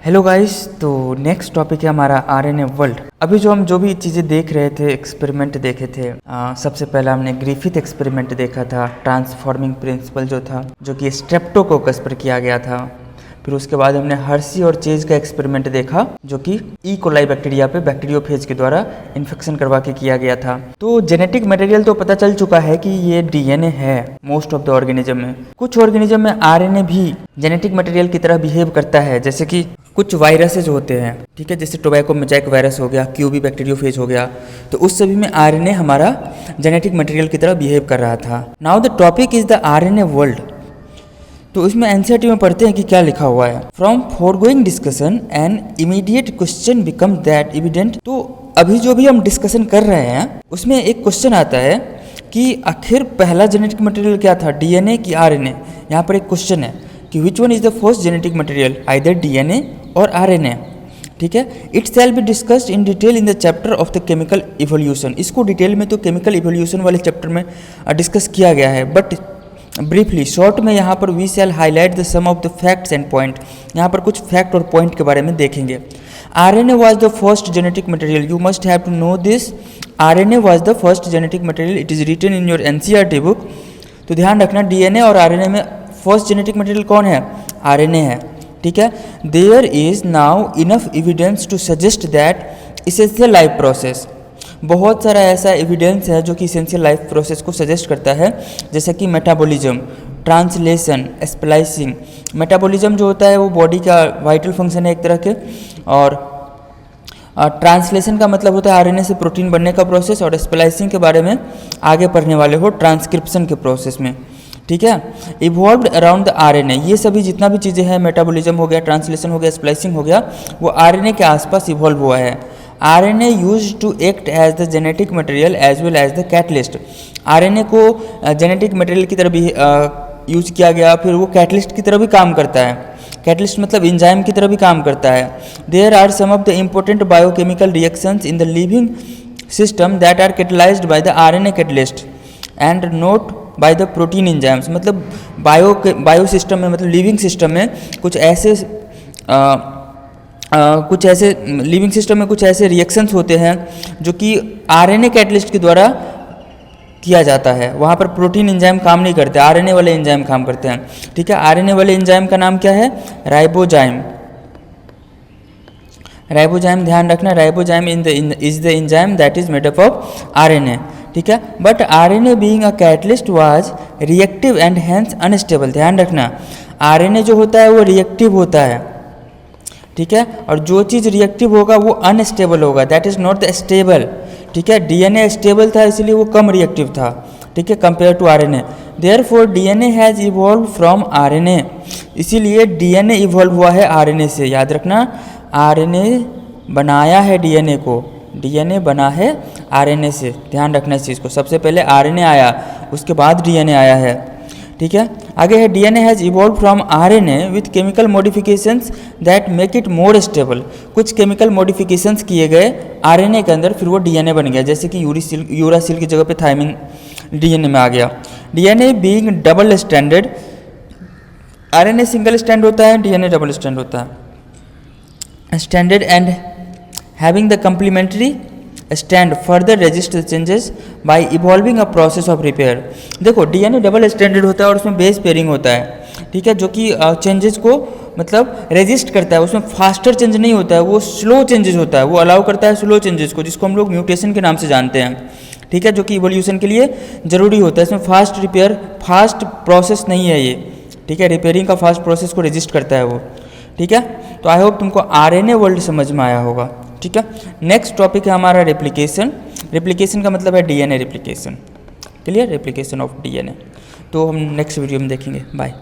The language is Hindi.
हेलो गाइस, तो नेक्स्ट टॉपिक है हमारा आरएनए वर्ल्ड। अभी जो भी चीज़ें देख रहे थे, एक्सपेरिमेंट देखे थे, सबसे पहला हमने ग्रिफिथ एक्सपेरिमेंट देखा था, ट्रांसफॉर्मिंग प्रिंसिपल जो था, जो कि स्ट्रेप्टोकोकस पर किया गया था। फिर उसके बाद हमने हर्सी और चेज का एक्सपेरिमेंट देखा, जो कि ई कोलाई बैक्टीरिया पे बैक्टीरियोफेज के द्वारा इन्फेक्शन करवा के किया गया था। तो जेनेटिक मटेरियल तो पता चल चुका है कि ये डीएनए है मोस्ट ऑफ द ऑर्गेनिज्म में। कुछ ऑर्गेनिज्म में आरएनए भी जेनेटिक मटेरियल की तरह बिहेव करता है, जैसे कि कुछ वायरसेज होते हैं, ठीक है, जैसे टोबैको मोज़ाइक वायरस हो गया, क्यूबी बैक्टीरियोफेज हो गया, तो उस सभी में आरएनए हमारा जेनेटिक मटेरियल की तरह बिहेव कर रहा था। Now the topic is the RNA world. तो इसमें एनसीईआरटी में पढ़ते हैं कि क्या लिखा हुआ है। From foregoing discussion an immediate question become that evident. तो अभी जो भी हम डिस्कशन कर रहे हैं उसमें एक क्वेश्चन आता है कि आखिर पहला जेनेटिक मटेरियल क्या था, डीएनए कि आरएनए। यहाँ पर एक क्वेश्चन है कि which one is the first genetic material, either DNA और आरएनए, ठीक है। It shall be discussed in detail in the chapter of the chemical evolution. इसको डिटेल में तो केमिकल इवोल्यूशन वाले चैप्टर में डिस्कस किया गया है, बट ब्रीफली शॉर्ट में यहाँ पर we shall highlight the some of the facts and point. यहाँ पर कुछ फैक्ट और पॉइंट के बारे में देखेंगे। RNA was the first genetic material, you must have to know this. RNA was the first genetic material, it is written in your NCERT book. तो ध्यान रखना, डीएनए और आरएनए में फर्स्ट जेनेटिक मटेरियल कौन है, आरएनए है, ठीक है। There is now enough evidence to suggest that essential life process. बहुत सारा ऐसा एविडेंस है जो कि इसेंशियल लाइफ प्रोसेस को सजेस्ट करता है, जैसे कि मेटाबॉलिज्म, ट्रांसलेशन, स्प्लाइसिंग। मेटाबॉलिज्म जो होता है वो बॉडी का वाइटल फंक्शन है एक तरह के, और ट्रांसलेशन का मतलब होता है आरएनए से प्रोटीन बनने का प्रोसेस, और स्प्लाइसिंग के बारे में आगे पढ़ने वाले हो ट्रांसक्रिप्शन के प्रोसेस में, ठीक है। इवॉल्व्ड अराउंड द आरएनए, ये सभी जितना भी चीज़ें हैं, मेटाबॉलिज्म हो गया, ट्रांसलेशन हो गया, स्प्लाइसिंग हो गया, वो आरएनए के आसपास इवॉल्व हुआ है। RNA used to act as the genetic material as well as the catalyst. RNA को जेनेटिक मटेरियल की तरह भी यूज किया गया, फिर वो कैटलिस्ट की तरह भी काम करता है। कैटलिस्ट मतलब एंजाइम की तरह भी काम करता है। There are some of the important biochemical reactions in the living system that are catalysed by the RNA catalyst and not by the protein enzymes. मतलब बायो सिस्टम में, मतलब लिविंग सिस्टम में कुछ ऐसे लिविंग सिस्टम में कुछ ऐसे रिएक्शंस होते हैं जो कि आरएनए कैटलिस्ट के द्वारा किया जाता है। वहाँ पर प्रोटीन एंजाइम काम नहीं करते, आरएनए वाले एंजाइम काम करते हैं, ठीक है। आरएनए वाले एंजाइम का नाम क्या है, राइबोजाइम। राइबोजाइम ध्यान रखना, ribozyme is the enzyme that is made up of RNA, ठीक है। But RNA being a catalyst was reactive and hence unstable. ध्यान रखना, आरएनए जो होता है वो रिएक्टिव होता है, ठीक है, और जो चीज़ रिएक्टिव होगा वो अनस्टेबल होगा, that is not the stable, ठीक है। डीएनए स्टेबल था इसलिए वो कम रिएक्टिव था, ठीक है, compare to RNA. Therefore DNA has evolve from RNA, इसीलिए डीएनए इवॉल्व हुआ है आरएनए से। याद रखना, आरएनए बनाया है डीएनए को, डीएनए बना है आरएनए से। ध्यान रखना इस चीज़ को, सबसे पहले आरएनए आया, उसके बाद डीएनए आया है, ठीक है। आगे है DNA has evolve from RNA with chemical modifications that make it more stable. कुछ केमिकल मॉडिफिकेशंस किए गए आरएनए के अंदर, फिर वो डीएनए बन गया, जैसे कि यूरासिल की जगह पे थायमिन डीएनए में आ गया। DNA being double standard, RNA single stand होता है, डीएनए डबल स्टैंड होता है। Standard and having the complementary stand further resist the changes by evolving a process of repair. देखो, डीएनए डबल स्टैंडर्ड होता है और उसमें बेस पेयरिंग होता है, ठीक है, जो कि चेंजेस को मतलब रेजिस्ट करता है। उसमें फास्टर चेंज नहीं होता है, वो स्लो चेंजेस होता है, वो अलाउ करता है स्लो चेंजेस को, जिसको हम लोग म्यूटेशन के नाम से जानते हैं, ठीक है, जो कि इवोल्यूशन के लिए जरूरी होता है। इसमें फास्ट रिपेयर, फास्ट प्रोसेस नहीं है ये, ठीक है, रिपेयरिंग का फास्ट प्रोसेस को रेजिस्ट करता है वो, ठीक है। तो आई होप तुमको आरएनए वर्ल्ड समझ में आया होगा, ठीक है। नेक्स्ट टॉपिक है हमारा रेप्लिकेशन। रेप्लिकेशन का मतलब है DNA replication, clear, replication of DNA. तो हम नेक्स्ट वीडियो में देखेंगे। बाय।